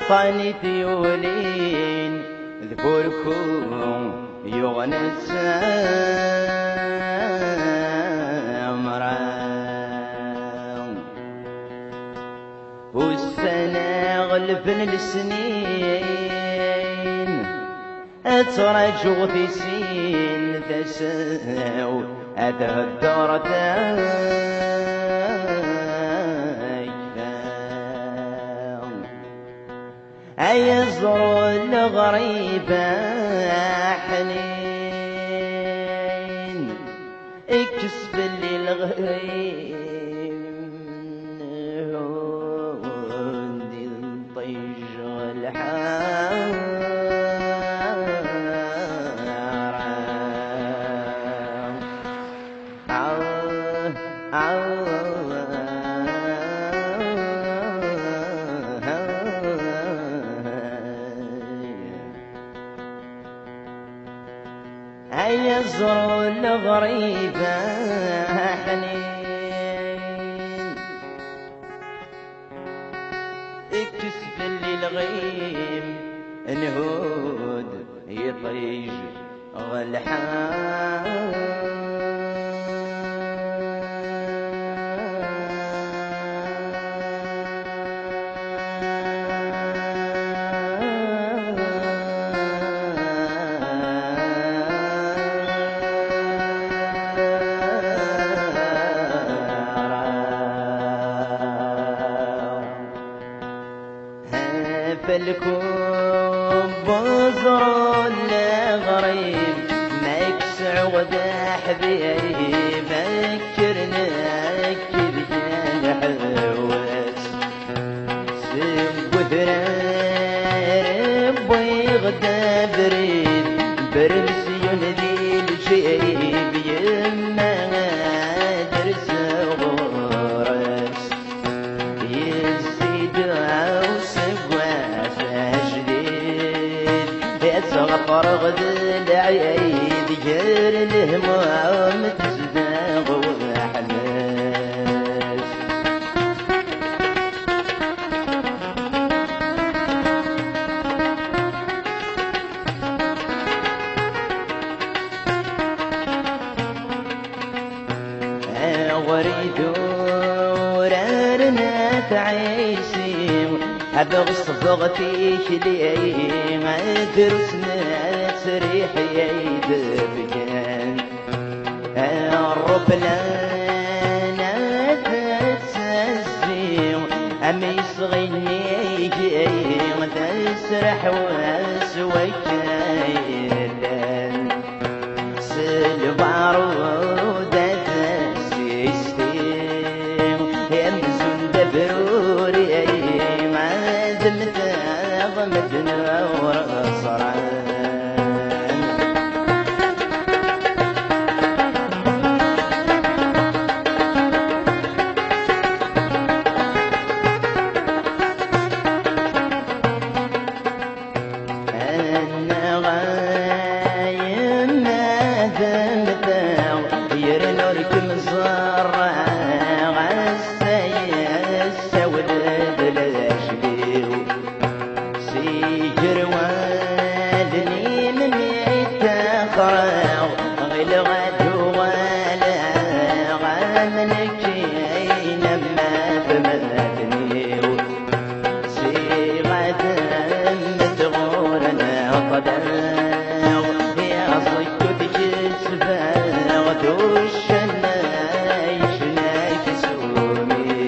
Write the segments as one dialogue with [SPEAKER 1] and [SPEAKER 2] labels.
[SPEAKER 1] طاني ثيولين ذكوركم يغنس والسنة غلفن السنين اترجو في سين تساو اتهدرت أيزر الغريبة حنين اكسب لي الغريب طيج الحارة يزر الغريبة حنين اكتسب لي الغيم نهود يطيج غلحان فالكون بزر الغريب ما يكسع وذا حبيبي فكرنا كذب الحواس سب ثراب ويغدى بريد برمسيون ذي الجيب يما درس غرس يزيد فرغد العيد جير الهموم تزداغ وحماس وريد ورارنا تعيسي أبغ صفغتي شدي ما درسنا سريح يد بجان الربلانة تتسزي أم يصغيني جي تسرح وسويكايلان سلبارودة تسيستين يمزون دبروري ضمتنا ورصران أنا غايم ما ذمتا يرنورك مزرع غسايس ولد الأشبيو جروالني من يتخرج غلغت ولا غامنك اينما فمتني صيغة متغورنا قدر يا صيد جسفا غدوشنا يشناك سومي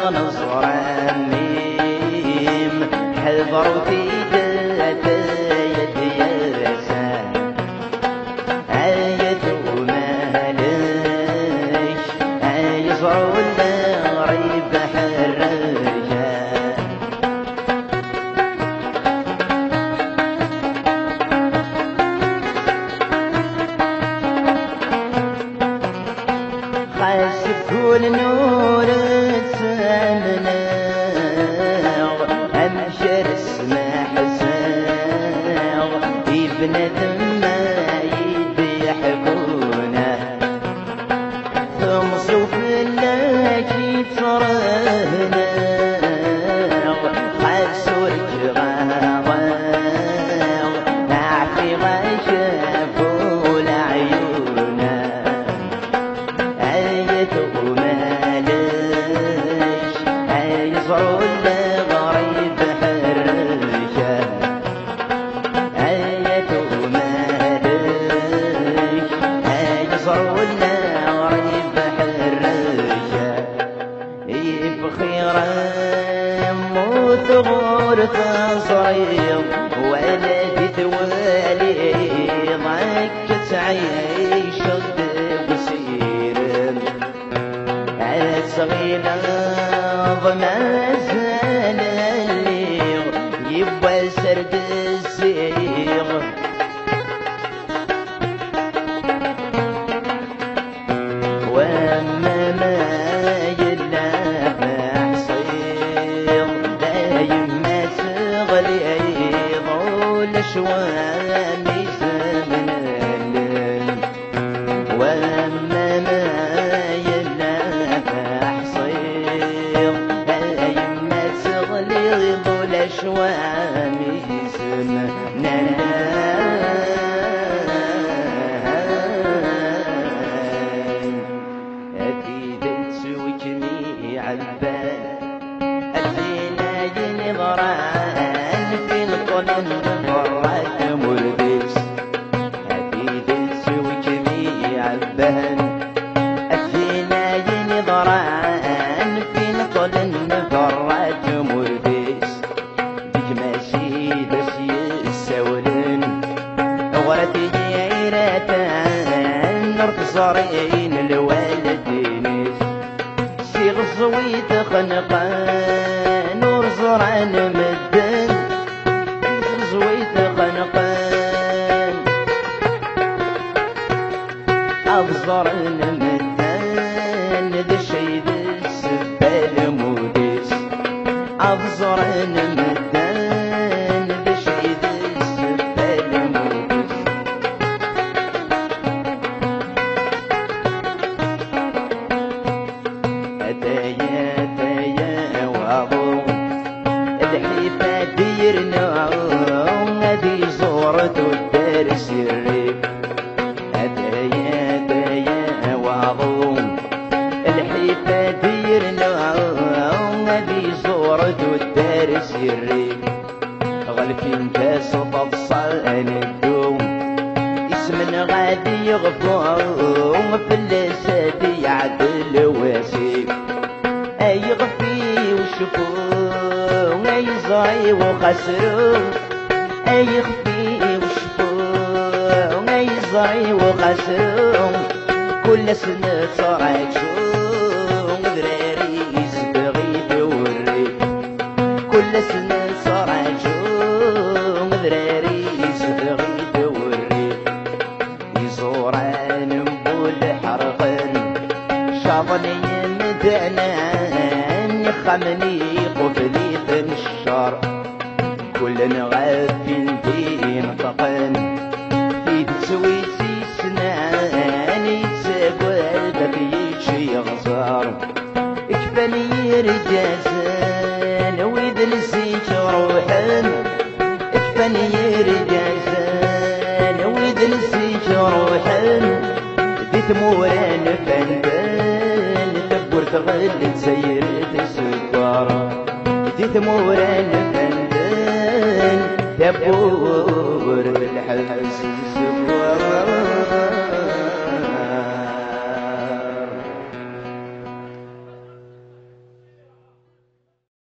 [SPEAKER 1] نصر ميم حذر في داية ياسان آية مالش يزرع الغريب حرجان خاسفوا النور السامنا أمشر اسمه حساغ ابنة ما يضحكونه ثم صوف اللاجي ترهنا خاسور جغاغا نعفي غشافوا لعيونه يزرع الغريب حرجة آية مالش يزرع الغريب حرجة بخيرا موت غورة صريم ولدي توالي ضاك تعيش بسير صغيرة ما زال اللي يبغى سرد السيغ واما ما يلافع صيغ دايم ما تغلي يضول شوامي زمن الليل واما ما شوامي سمنا أكيد تسوي جميع البال أدينا ينظران في القلن فرات ملبس أكيد تسوي جميع البال أدينا ينظران في القلن فرات ملبس غرتي جيرتان نرتصارين الوالدين سيغ الزويت خنقان نور زرعان مدن سيغ الزويت خنقان أبزر المدن ذا الشيد السبال مودس أبزر المدن ديرنا هذه زورة الدرس الريب هدايا وعظوم الحيفة ديرنا هذه زورة الدرس الريب غلفين كاس تفصل الدوم اسم غادي يغفوم في اللسات يعدل واسيب اي غفي وشفوم اي زعي وخسروا اي خفي وشفوم اي زعي وخسروا كل سنة صارت شوم دراري يسبغي دوري كل سنة صارت شوم دراري يسبغي دوري يزوران نقول حرقن شاطني مدعنا خمني قفلي الشر كل نغافل دين طقن في تسويسي سناني تساقل بفيتشي غزار اكفاني رجازان وإذا نسيت روحن اكفاني رجازان وإذا نسيت روحن دي ثموران فنبان تبور تغل تسير السكر دي ثموران فنبان تبور بالحس السكر